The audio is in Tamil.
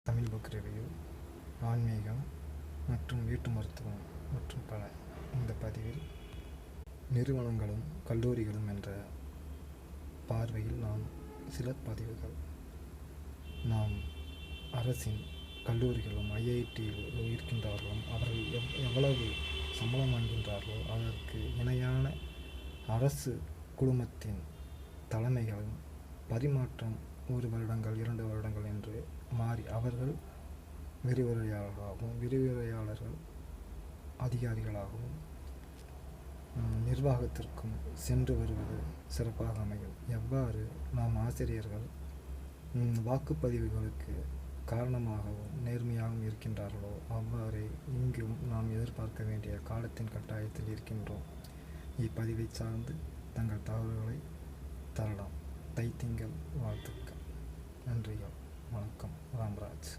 தமிழ் புக் ரிவ்யூ, ஆன்மீகம் மற்றும் வீட்டு மருத்துவம் மற்றும் பல. இந்த பதிவில் நிறுவனங்களும் கல்லூரிகளும் என்ற பார்வையில் நாம் சில பதிவுகள். நாம் அரசின் கல்லூரிகளும் ஐஐடியில் இருக்கின்றார்களும் அவர்கள் எவ்வளவு சம்பளம் வாங்குகின்றார்களோ அதற்கு இணையான அரசு குழுமத்தின் தலைமைகளும் பரிமாற்றம் 1 வருடங்கள் 2 வருடங்கள் என்று மாறி அவர்கள் விரிவுரையாளர்கள் அதிகாரிகளாகவும் நிர்வாகத்திற்கும் சென்று வருவது சிறப்பாக அமையும். எவ்வாறு நாம் ஆசிரியர்கள் வாக்குப்பதிவுகளுக்கு காரணமாகவும் நேர்மையாகவும் இருக்கின்றார்களோ அவ்வாறே இங்கும் நாம் எதிர்பார்க்க வேண்டிய காலத்தின் கட்டாயத்தில் இருக்கின்றோம். இப்பதிவை சார்ந்து தங்கள் தகவல்களை தரலாம். தைத்திங்கள் வாழ்த்துக்கள். நன்றிகள். வணக்கம். ராம்ராஜ்.